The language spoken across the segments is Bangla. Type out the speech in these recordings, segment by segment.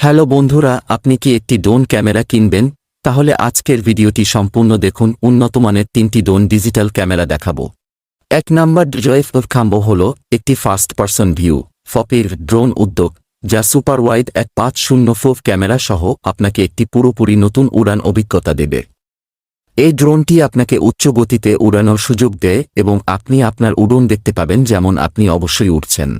হ্যালো বন্ধুরা, আপনি কি একটি ড্রোন ক্যামেরা কিনবেন? তাহলে আজকের ভিডিওটি সম্পূর্ণ দেখুন। উন্নত মানের 3টি ড্রোন ডিজিটাল ক্যামেরা দেখাবো। 1 নাম্বার DJI FPV Combo হল একটি ফার্স্ট পারসন ভিউ ফপির ড্রোন উদ্যোগ, যা সুপার ওয়াইড 1504 ক্যামেরা সহ আপনাকে একটি পুরোপুরি নতুন উড়ান অভিজ্ঞতা দেবে। এই ড্রোনটি আপনাকে উচ্চ গতিতে উড়ানোর সুযোগ দেয় এবং আপনি আপনার উড়ন দেখতে পাবেন যেমন আপনি অবশ্যই উড়ছেন।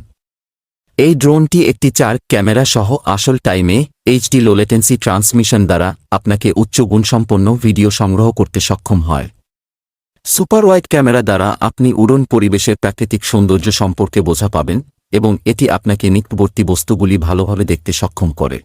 এই ড্রোনটি একটি 4 ক্যামেরা সহ আসল টাইমে এইচডি লো লেটেন্সি ট্রান্সমিশন দ্বারা আপনাকে উচ্চ গুণসম্পন্ন ভিডিও সংগ্রহ করতে সক্ষম হয়। সুপার ওয়াইড ক্যামেরা দ্বারা আপনি উড়ন পরিবেশের প্রাকৃতিক সৌন্দর্য সম্পর্কে বোঝা পাবেন এবং এটি আপনাকে নিকটবর্তী বস্তুগুলি ভালোভাবে দেখতে সক্ষম করে।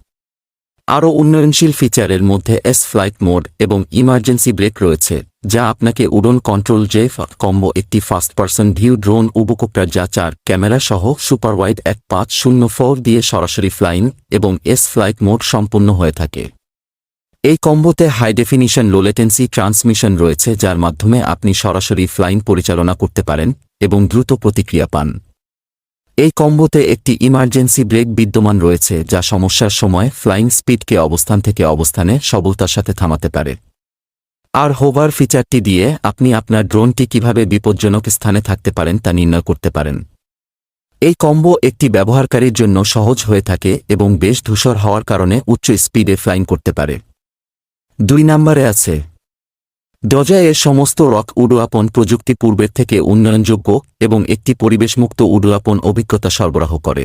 আরও উন্নয়নশীল ফিচারের মধ্যে ফ্লাইট মোড এবং ইমার্জেন্সি ব্রেক রয়েছে, যা আপনাকে উড়ন কন্ট্রোল। DJI FPV Combo একটি ফার্স্ট পারসন ভিউ ড্রোন উপকপ্টার যা 4 ক্যামেরা সহ সুপার ওয়াইড 1504 দিয়ে সরাসরি ফ্লাইং এবং ফ্লাইট মোড সম্পন্ন হয়ে থাকে। এই কম্বোতে হাই ডেফিনিশন লো লেটেন্সি ট্রান্সমিশন রয়েছে, যার মাধ্যমে আপনি সরাসরি ফ্লাইং পরিচালনা করতে পারেন এবং দ্রুত প্রতিক্রিয়া পান। এই কম্বোতে একটি ইমার্জেন্সি ব্রেক বিদ্যমান রয়েছে, যা সমস্যার সময় ফ্লাইং স্পিডকে অবস্থান থেকে অবস্থানে সবলতার সাথে থামাতে পারে। আর হোভার ফিচারটি দিয়ে আপনি আপনার ড্রোনটি কিভাবে বিপজ্জনক স্থানে থাকতে পারেন তা নির্ণয় করতে পারেন। এই কম্বো একটি ব্যবহারকারীর জন্য সহজ হয়ে থাকে এবং বেশ ধূসর হওয়ার কারণে উচ্চ স্পিডে ফ্লাইং করতে পারে। 2 নম্বরে আছে DJI এর সমস্ত রক উড্ডয়ন প্রযুক্তি পূর্বের থেকে উন্নয়নযোগ্য এবং একটি পরিবেশমুক্ত উড্ডয়ন অভিজ্ঞতা সরবরাহ করে।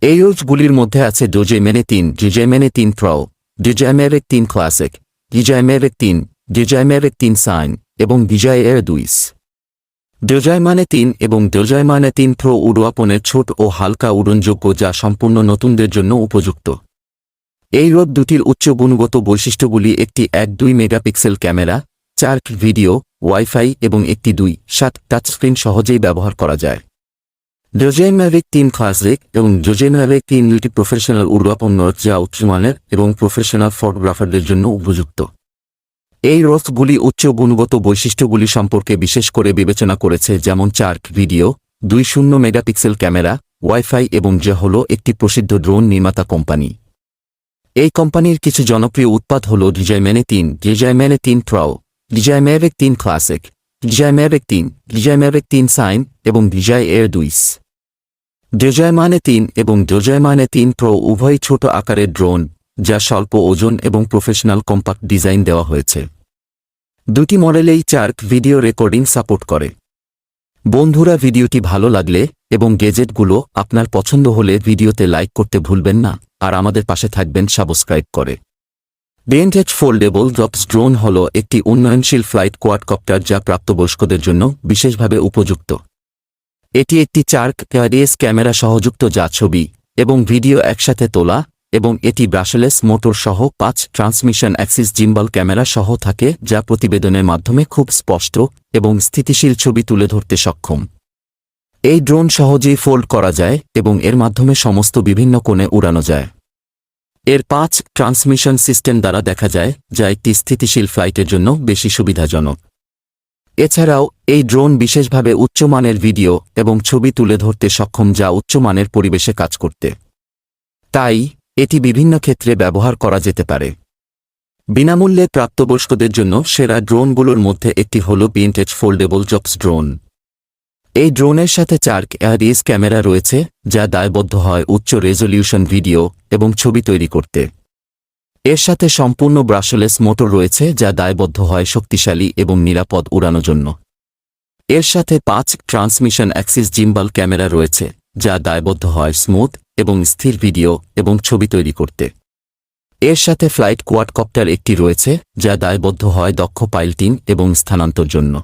এই রোজগুলির মধ্যে আছে DJI Mini 3, DJI Mini 3 Pro, DJI Mavic 3 Classic, DJI Mavic 3, DJI Mavic 3 Sign এবং DJI Air 2। DJI Mini 3 এবং DJI Mini 3 Pro উড্ডয়নের ছোট ও হালকা উড়নযোগ্য, যা সম্পূর্ণ নতুনদের জন্য উপযুক্ত। এই রোড দুটির উচ্চ গুণগত বৈশিষ্ট্যগুলি একটি 1.2 মেগাপিক্সেল ক্যামেরা, 4 ভিডিও, ওয়াইফাই এবং একটি 2.7 টাচস্ক্রিন সহজেই ব্যবহার করা যায়। DJI Mavic 3 Classic এবং DJI Mavic 3 Ultra প্রফেশনাল উড্ডয়ন রোড, যা উচ্চমানের এবং প্রফেশনাল ফটোগ্রাফারদের জন্য উপযুক্ত। এই রোডগুলি উচ্চ গুণগত বৈশিষ্ট্যগুলি সম্পর্কে বিশেষ করে বিবেচনা করেছে, যেমন 4 ভিডিও, 2.0 মেগাপিক্সেল ক্যামেরা, ওয়াইফাই এবং যা হল একটি প্রসিদ্ধ ড্রোন নির্মাতা কোম্পানি। এই কোম্পানির কিছু জনপ্রিয় উৎপাদ হল DJI Mini 3, DJI Mini 3 Pro, DJI Mavic 3 Classic, DJI Mavic 3, DJI Mavic 3 Sign এবং DJI Air 2। DJI Mini 3 এবং DJI Mini 3 Pro উভয়ই ছোট আকারের ড্রোন, যা স্বল্প ওজন এবং প্রফেশনাল কম্প্যাক্ট ডিজাইন দেওয়া হয়েছে। দুটি মডেলেই 4 ভিডিও রেকর্ডিং সাপোর্ট করে। বন্ধুরা, ভিডিওটি ভালো লাগলে এবং গেজেটগুলো আপনার পছন্দ হলে ভিডিওতে লাইক করতে ভুলবেন না, আর আমাদের পাশে থাকবেন সাবস্ক্রাইব করে। Beantech ফোল্ডেবল ড্রপস ড্রোন হল একটি উন্নয়নশীল ফ্লাইট কোয়াডকপ্টার, যা প্রাপ্তবয়স্কদের জন্য বিশেষভাবে উপযুক্ত। এটি একটি 4 ক্যামেরা সহযুক্ত, যা ছবি এবং ভিডিও একসাথে তোলা, এবং এটি ব্রাশলেস মোটর সহ 5 ট্রান্সমিশন অ্যাক্সিস জিম্বল ক্যামেরা সহ থাকে, যা প্রতিবেদনের মাধ্যমে খুব স্পষ্ট এবং স্থিতিশীল ছবি তুলে ধরতে সক্ষম। এই ড্রোন সহজেই ফোল্ড করা যায় এবং এর মাধ্যমে সমস্ত বিভিন্ন কোণে উড়ানো যায়। এর 5 ট্রান্সমিশন সিস্টেম দ্বারা দেখা যায়, যা একটি স্থিতিশীল ফ্লাইটের জন্য বেশি সুবিধাজনক। এছাড়াও এই ড্রোন বিশেষভাবে উচ্চমানের ভিডিও এবং ছবি তুলে ধরতে সক্ষম, যা উচ্চমানের পরিবেশে কাজ করতে। তাই এটি বিভিন্ন ক্ষেত্রে ব্যবহার করা যেতে পারে। বিনামূল্যে প্রাপ্তবয়স্কদের জন্য সেরা ড্রোনগুলোর মধ্যে একটি হল Beantech ফোল্ডেবল ড্রপস ড্রোন। এই ড্রোনের সাথে 4 ক্যামেরা রয়েছে, যা দায়বদ্ধ হয় উচ্চ রেজলিউশন ভিডিও এবং ছবি তৈরি করতে। এর সাথে সম্পূর্ণ ব্রাশলেস মোটর রয়েছে, যা দায়বদ্ধ হয় শক্তিশালী এবং নিরাপদ উড়ানোর জন্য। এর সাথে 5 ট্রান্সমিশন অ্যাক্সিস জিম্বল ক্যামেরা রয়েছে, যা দায়বদ্ধ হয় স্মুথ এবং স্থির ভিডিও এবং ছবি তৈরি করতে। এর সাথে ফ্লাইট কোয়াডকপ্টার একটি রয়েছে, যা দায়বদ্ধ হয় দক্ষ পাইলটিং এবং স্থানান্তর জন্য।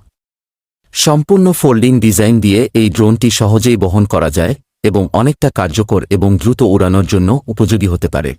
সম্পূর্ণ ফোল্ডিং ডিজাইন দিয়ে এই ড্রোনটি সহজেই বহন করা যায় এবং অনেকটা কার্যকর এবং দ্রুত উড়ানোর জন্য উপযোগী হতে পারে।